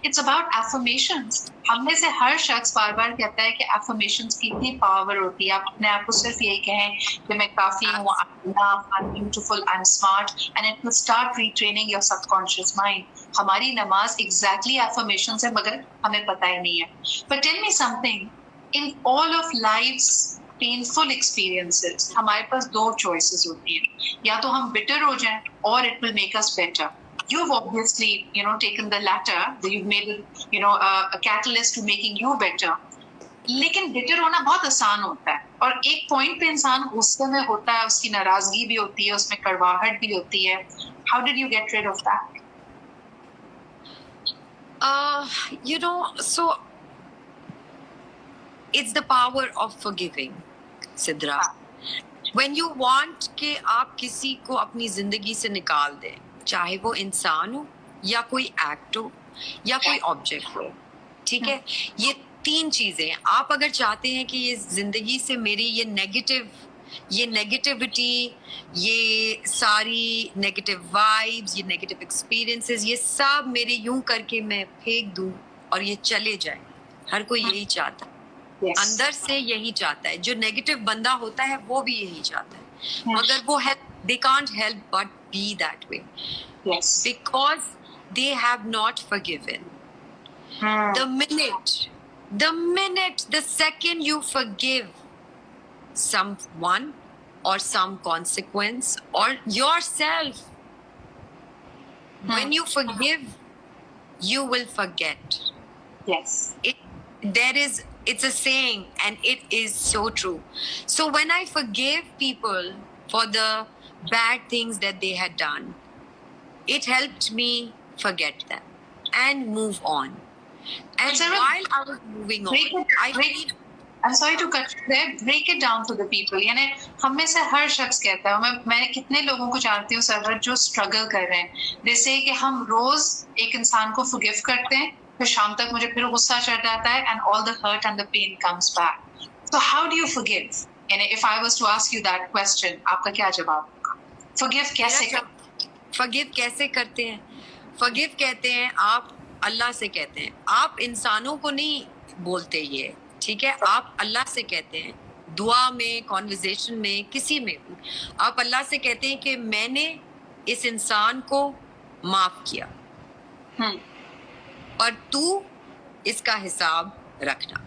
It's about affirmations. हम में से हर शख्स बार बार कहता है कि एफर्मेशंस की इतनी पावर होती है। आप अपने आप को सिर्फ यही कहें कि मैं काफी हूँ, I am beautiful, I am smart, and it will start retraining your subconscious mind. हमारी नमाज एग्जैक्टली एफर्मेशंस है, मगर हमें पता ही नहीं है। But tell me something, in all of life's painful experiences हमारे पास दो चॉइसेस होती हैं, या तो हम बिटर हो जाएं और it will make us better. You've obviously, taken the latter. You've made it, a catalyst to making you better. लेकिन बिटर होना बहुत आसान होता है, और एक पॉइंट पे इंसान गुस्से में होता है, उसकी नाराजगी भी होती है, उसमें कड़वाहट भी होती है। How did you get rid of that? So it's the power of forgiving, Sidra. When you want कि आप किसी को अपनी जिंदगी से निकाल दें, चाहे वो इंसान हो या कोई एक्ट हो या कोई ऑब्जेक्ट हो, ठीक है, ये तीन चीजें आप अगर चाहते हैं कि ये जिंदगी से मेरी ये नेगेटिविटी, ये सारी नेगेटिव वाइब्स, ये नेगेटिव एक्सपीरियंसेस, ये सब मेरे यूं करके मैं फेंक दूं और ये चले जाए, हर कोई यही चाहता है, अंदर से यही चाहता है। जो नेगेटिव बंदा होता है वो भी यही चाहता है, मगर वो they can't help but be that way. Yes. Because they have not forgiven. The second you forgive someone or some consequence or yourself, when you forgive, you will forget. Yes. It's a saying, and it is so true. So when I forgave people for the bad things that they had done, it helped me forget them and move on. And while I was moving on, I'm sorry to cut you there. Break it down to the people. यानी हम में से हर शख्स कहता है, मैं कितने लोगों को जानती हूँ सरवर जो स्ट्रगल कर रहे हैं, जैसे कि हम रोज एक इंसान को फॉरगिव करते हैं, फिर शाम तक मुझे फिर गुस्सा चढ़ जाता है, and all the hurt and the pain comes back. So how do you forgive? And if I was to ask you that question, आपका क्या जवाब होगा? Forgive कैसे करते हैं? Forgive कहते हैं आप अल्लाह से कहते हैं, आप इंसानों को नहीं बोलते ये, ठीक है? आप अल्लाह से कहते हैं, दुआ में, कॉन्वर्सेशन में, किसी में भी आप अल्लाह से कहते हैं कि मैंने इस इंसान को माफ किया, पर तू इसका हिसाब रखना,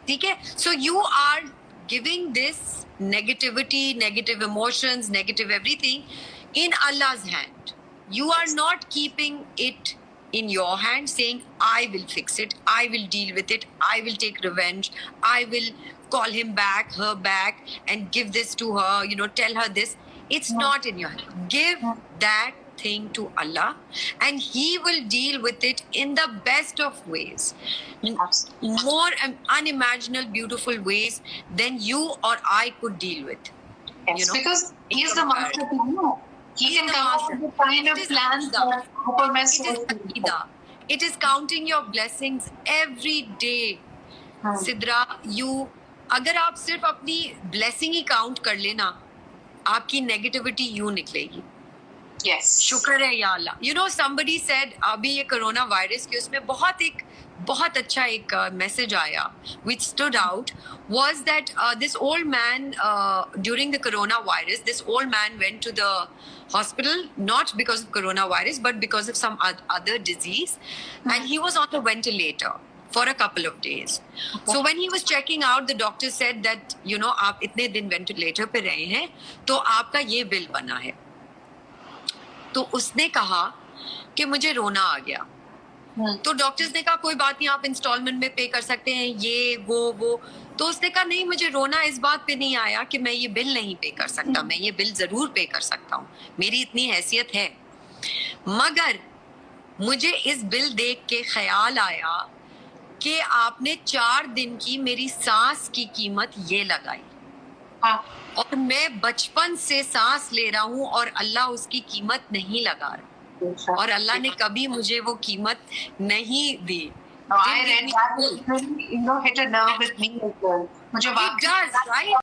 ठीक है? So you are giving this negativity, negative emotions, negative everything in Allah's hand. You are not keeping it in your hand, saying, I will fix it, I will deal with it, I will take revenge, I will call him back, her back, and give this to her, tell her this. It's not in your hand. Give that thing to Allah, and He will deal with it in the best of ways, more unimaginable, beautiful ways than you or I could deal with. Yes, because He is the master planner. He can come up with the kind of plans. It is counting your blessings every day. Sidra, अगर आप सिर्फ अपनी blessing ही count कर लेना, आपकी negativity यूं निकलेगी। Yes. शुक्र है या अल्लाह। Somebody said, अभी ये कोरोना वायरस के उसमें बहुत अच्छा एक मैसेज आया which stood out was that this old man during the coronavirus, this old man went to the hospital not because of coronavirus but because of some other disease, and he was on the ventilator for a couple of days. So when he was checking out, the doctor said that आप इतने दिन ventilator पे रहे हैं तो आपका ये bill बना है। तो उसने कहा कि मुझे रोना आ गया। तो डॉक्टर्स ने कहा कोई बात नहीं, आप इंस्टॉलमेंट में पे कर सकते हैं, ये वो। तो उसने कहा नहीं, मुझे रोना इस बात पे नहीं आया कि मैं ये बिल नहीं पे कर सकता, मैं ये बिल जरूर पे कर सकता हूँ, मेरी इतनी हैसियत है, मगर मुझे इस बिल देख के ख्याल आया कि आपने 4 दिन की मेरी सांस की कीमत ये लगाई, और मैं बचपन से सांस ले रहा हूँ और अल्लाह उसकी कीमत नहीं लगा रहा, और अल्लाह ने कभी मुझे वो कीमत नहीं दी। I read that, hit a nerve with me as well. मुझे